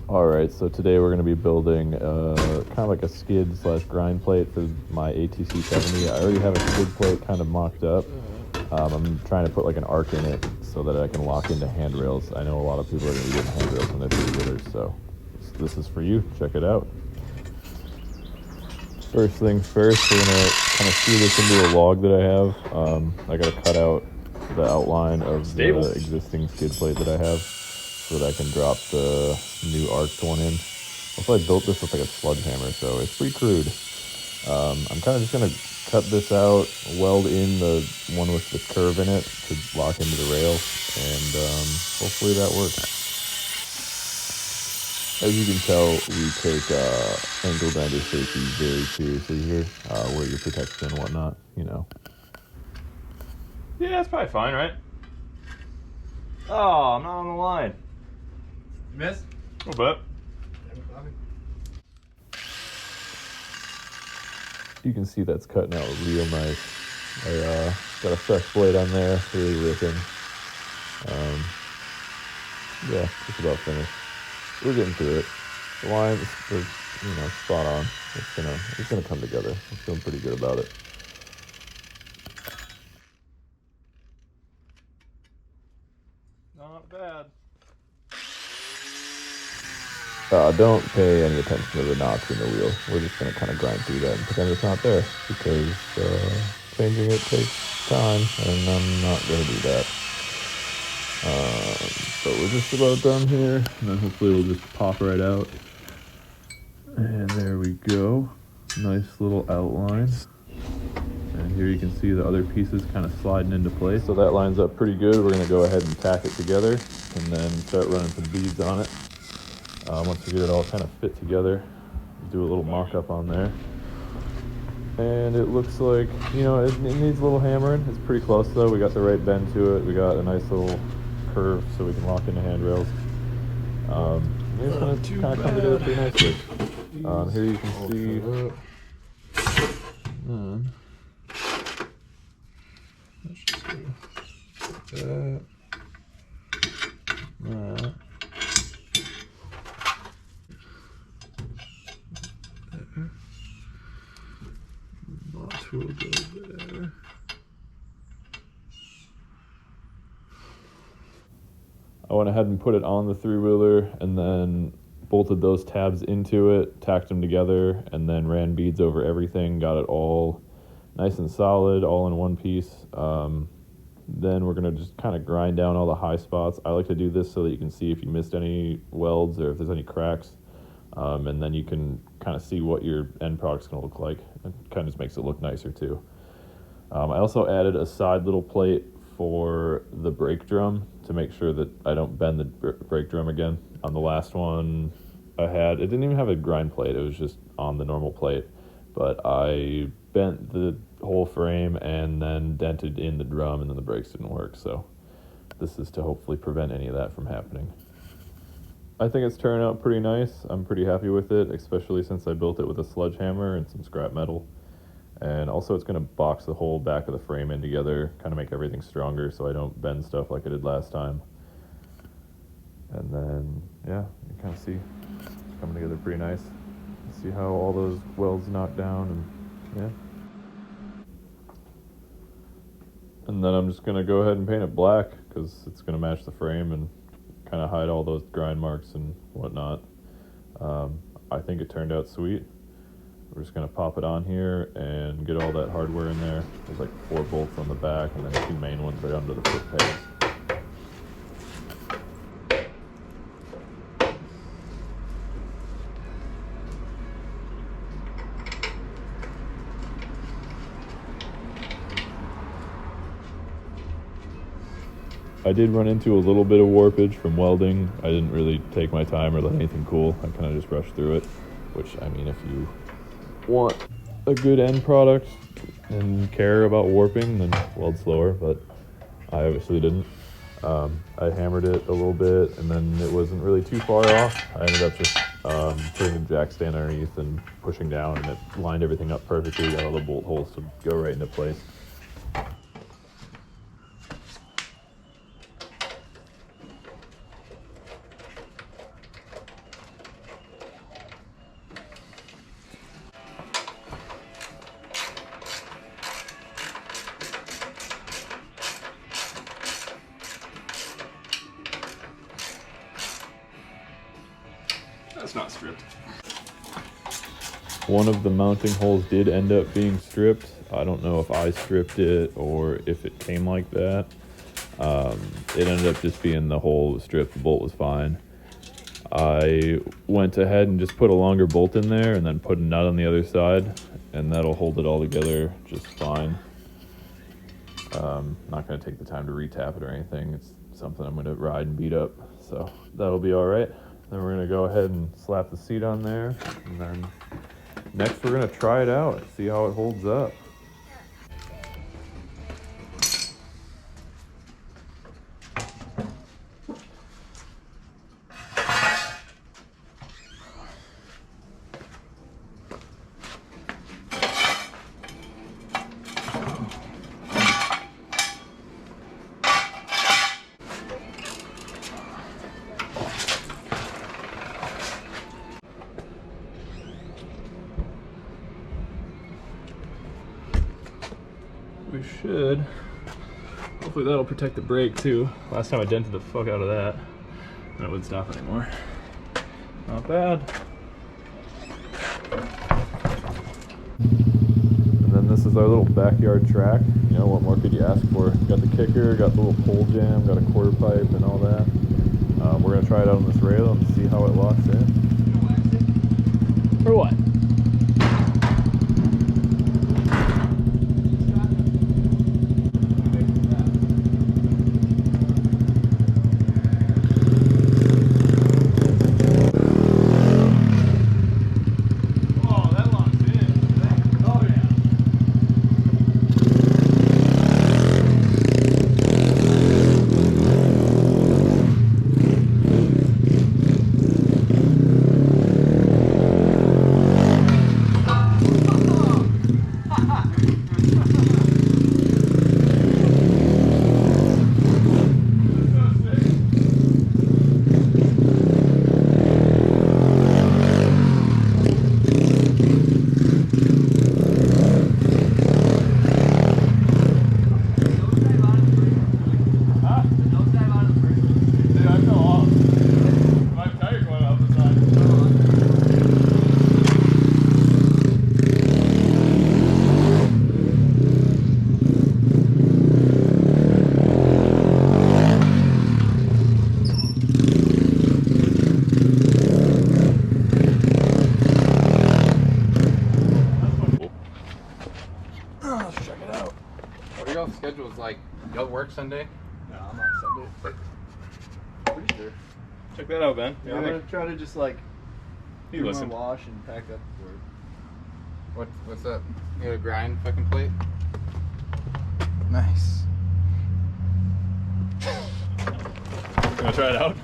Alright, so today we're going to be building kind of like a skid slash grind plate for my Atc70. I already have a skid plate kind of mocked up. I'm trying to put like an arc in it so that I can lock into handrails. I know a lot of people are going to be getting handrails on their three-wheelers, so this is for you. Check it out. First things first, we're going to kind of screw this into a log that I have. I got to cut out the outline of the existing skid plate that I have, so that I can drop the new arced one in. Also, I built this with like a sledgehammer, so it's pretty crude. I'm kind of just going to cut this out, weld in the one with the curve in it to lock into the rail, and hopefully that works. As you can tell, we take angle grinder safety very seriously here, where your protection and whatnot, you know. Yeah, that's probably fine, right? Oh, I'm not on the line. Miss? A little bit. You can see that's cutting out real nice. I got a fresh blade on there, really ripping. Yeah, just about finished. We're getting through it. The line is, spot on. It's gonna come together. I'm feeling pretty good about it. Not bad. Don't pay any attention to the notch in the wheel. We're just gonna kind of grind through that and pretend it's not there, because changing it takes time, and I'm not gonna do that. But we're just about done here, and then hopefully it'll just pop right out. And there we go. Nice little outline. And here you can see the other pieces kind of sliding into place. So that lines up pretty good. We're going to go ahead and tack it together and then start running some beads on it. Once we get it all kind of fit together, do a little mock-up on there. And it looks like, it needs a little hammering. It's pretty close though. We got the right bend to it. We got a nice little curve so we can lock into handrails. It's going to kind of come together pretty nicely. Here you can see let's just go like that. Notch will go there. I went ahead and put it on the three-wheeler and then bolted those tabs into it, tacked them together, and then ran beads over everything, got it all nice and solid, all in one piece. Then we're going to just kind of grind down all the high spots. I like to do this so that you can see if you missed any welds or if there's any cracks, and then you can kind of see what your end product's going to look like. It kind of just makes it look nicer too. I also added a side little plate for the brake drum to make sure that I don't bend the brake drum again. On the last one it didn't even have a grind plate, it was just on the normal plate, but I bent the whole frame and then dented in the drum, and then the brakes didn't work, so this is to hopefully prevent any of that from happening. I think it's turned out pretty nice. I'm pretty happy with it, especially since I built it with a sledgehammer and some scrap metal. And also it's going to box the whole back of the frame in together, kind of make everything stronger so I don't bend stuff like I did last time. And then, yeah, you kind of see it's coming together pretty nice. See how all those welds knock down, and yeah. And then I'm just going to go ahead and paint it black because it's going to match the frame and kind of hide all those grind marks and whatnot. I think it turned out sweet. We're just going to pop it on here and get all that hardware in there. There's like 4 bolts on the back and then 2 main ones right under the foot pegs. I did run into a little bit of warpage from welding. I didn't really take my time or let anything cool. I kind of just rushed through it, which, I mean, if you want a good end product and care about warping, then weld slower, but I obviously didn't. I hammered it a little bit, and then it wasn't really too far off. I ended up just putting a jack stand underneath and pushing down, and it lined everything up perfectly. Got all the bolt holes to go right into place. That's not stripped. One of the mounting holes did end up being stripped. I don't know if I stripped it or if it came like that. It ended up just being the hole was stripped, the bolt was fine. I went ahead and just put a longer bolt in there and then put a nut on the other side, and that'll hold it all together just fine. Not going to take the time to retap it or anything. It's something I'm going to ride and beat up, so that'll be all right. Then we're going to go ahead and slap the seat on there, and then next we're going to try it out, see how it holds up. We should. Hopefully that'll protect the brake too. Last time I dented the fuck out of that, and it wouldn't stop anymore. Not bad. And then this is our little backyard track. You know, what more could you ask for? Got the kicker, got the little pole jam, got a quarter pipe and all that. We're gonna try it out on this rail and see how it locks in. For what? Schedule's like, y'all work Sunday? No, I'm on Sunday. Pretty sure. Check that out, Ben. Yeah, I'm gonna try to just like You do listen. my wash and pack up for it. What's that? You got a grind fucking plate? Nice. Gonna try it out?